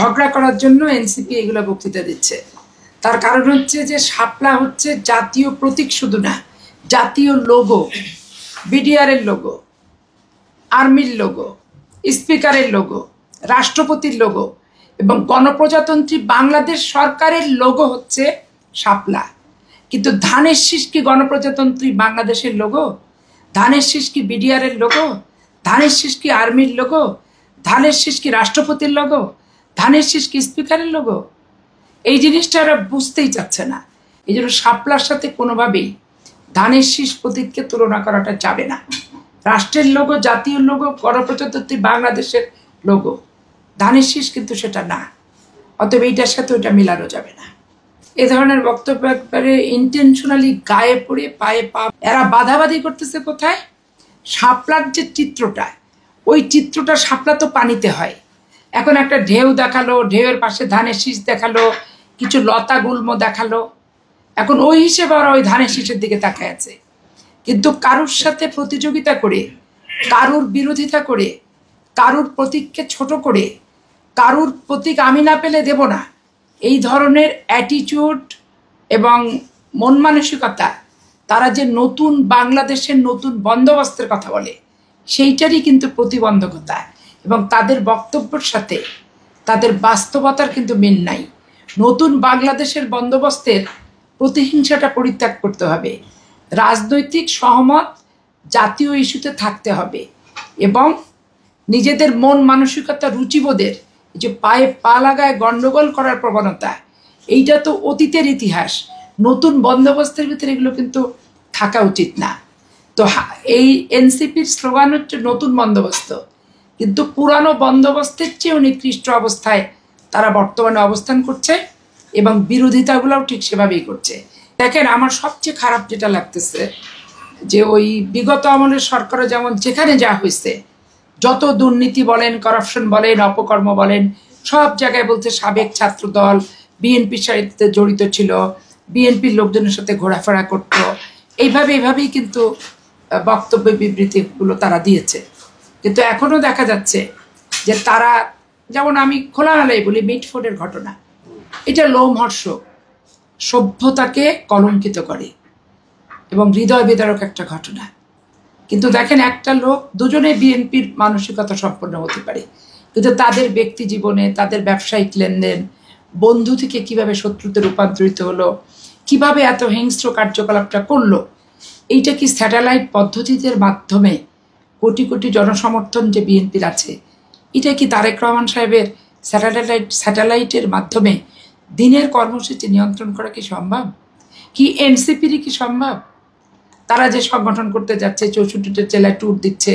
ঝগড়া করার জন্য এনসিপি এগুলো বক্তৃতা দিচ্ছে। তার কারণ হচ্ছে যে শাপলা হচ্ছে জাতীয় প্রতীক, শুধু না, জাতীয় লোগো, বিডিআরের লোগো, আর্মির লোগো, স্পিকারের লোগো, রাষ্ট্রপতির লোগো এবং গণপ্রজাতন্ত্রী বাংলাদেশ সরকারের লোগো হচ্ছে শাপলা। কিন্তু ধানের শীষ কি গণপ্রজাতন্ত্রী বাংলাদেশের লোগো? ধানের শীষ কি বিডিআরের লোগো? ধানের শীষ কি আর্মির লোগো? ধানের শীষ কি রাষ্ট্রপতির লোগো? ধানের শীষ কি স্পিকারের লোগো? এই জিনিসটা ওরা বুঝতেই চাচ্ছে না। এই জন্য শাপলার সাথে কোনোভাবেই ধানের শীষ প্রতীককে তুলনা করাটা যাবে না। রাষ্ট্রের লোগো, জাতীয় লোগো, গণপ্রজাতন্ত্রী বাংলাদেশের লোগো, ধানের শীষ কিন্তু সেটা না। অতএব এইটার সাথে ওইটা মিলানো যাবে না। এ ধরনের বক্তব্য একবারে ইন্টেনশনালি গায়ে পড়ে পায়ে পা এরা বাধাবাধি করতেছে। কোথায়? শাপলার যে চিত্রটা, ওই চিত্রটা শাপলা তো পানিতে হয়। এখন একটা ঢেউ দেখালো, ঢেউয়ের পাশে ধানের শীষ দেখালো, কিছু লতা গুল্ম দেখালো। এখন ওই হিসেবে ওরা ওই ধানের শীষের দিকে তাকায় আছে। কিন্তু কারুর সাথে প্রতিযোগিতা করে, কারুর বিরোধিতা করে, কারুর প্রতীককে ছোট করে, কারুর প্রতীক আমি না পেলে দেব না, এই ধরনের অ্যাটিটিউড এবং মন মানসিকতা, তারা যে নতুন বাংলাদেশের নতুন বন্দোবস্তের কথা বলে, সেইটারই কিন্তু প্রতিবন্ধকতা এবং তাদের বক্তব্যের সাথে তাদের বাস্তবতার কিন্তু মিল নাই। নতুন বাংলাদেশের বন্দোবস্তের প্রতিহিংসাটা পরিত্যাগ করতে হবে, রাজনৈতিক সহমত জাতীয় ইস্যুতে থাকতে হবে এবং নিজেদের মন মানসিকতা, রুচিবোধের যে পায়ে পা লাগায় গণ্ডগোল করার প্রবণতা, এইটা তো অতীতের ইতিহাস। নতুন বন্দোবস্তের ভিতরে এগুলো কিন্তু থাকা উচিত না। তো এই এনসিপির স্লোগান হচ্ছে নতুন বন্দোবস্ত, কিন্তু পুরানো বন্দোবস্তের চেয়েও নিকৃষ্ট অবস্থায় তারা বর্তমানে অবস্থান করছে এবং বিরোধিতাগুলোও ঠিক সেভাবেই করছে। দেখেন, আমার সবচেয়ে খারাপ যেটা লাগতেছে যে ওই বিগত আমলের সরকারও যেমন যেখানে যা হয়েছে, যত দুর্নীতি বলেন, করাপশন বলেন, অপকর্ম বলেন, সব জায়গায় বলছে সাবেক ছাত্র দল বিএনপির সাথে জড়িত ছিল, বিএনপির লোকজনের সাথে ঘোরাফেরা করত, এইভাবেই কিন্তু বক্তব্য বিবৃতিগুলো তারা দিয়েছে। কিন্তু এখনও দেখা যাচ্ছে যে তারা, যেমন আমি খোলামেলাই বলি, মিটফোর্ডের ঘটনা, এটা লোমহর্ষক, সভ্যতাকে কলঙ্কিত করে এবং হৃদয় বিদারক একটা ঘটনা। কিন্তু দেখেন, একটা লোক, দুজনে বিএনপির মানসিকতা সম্পন্ন হতে পারে, কিন্তু তাদের ব্যক্তি জীবনে, তাদের ব্যবসায়িক লেনদেন, বন্ধু থেকে কিভাবে শত্রুতে রূপান্তরিত হলো, কিভাবে এত হিংস্র কার্যকলাপটা করলো, এইটা কি স্যাটেলাইট পদ্ধতিদের মাধ্যমে কোটি কোটি জনসমর্থন যে বিএনপির আছে, এটা কি তারেক রহমান সাহেবের স্যাটেলাইটের মাধ্যমে দিনের কর্মসূচি নিয়ন্ত্রণ করা কি সম্ভব? কি এনসিপিরই কি সম্ভব? তারা যে সংগঠন করতে যাচ্ছে, 64টা জেলায় ট্যুর দিচ্ছে,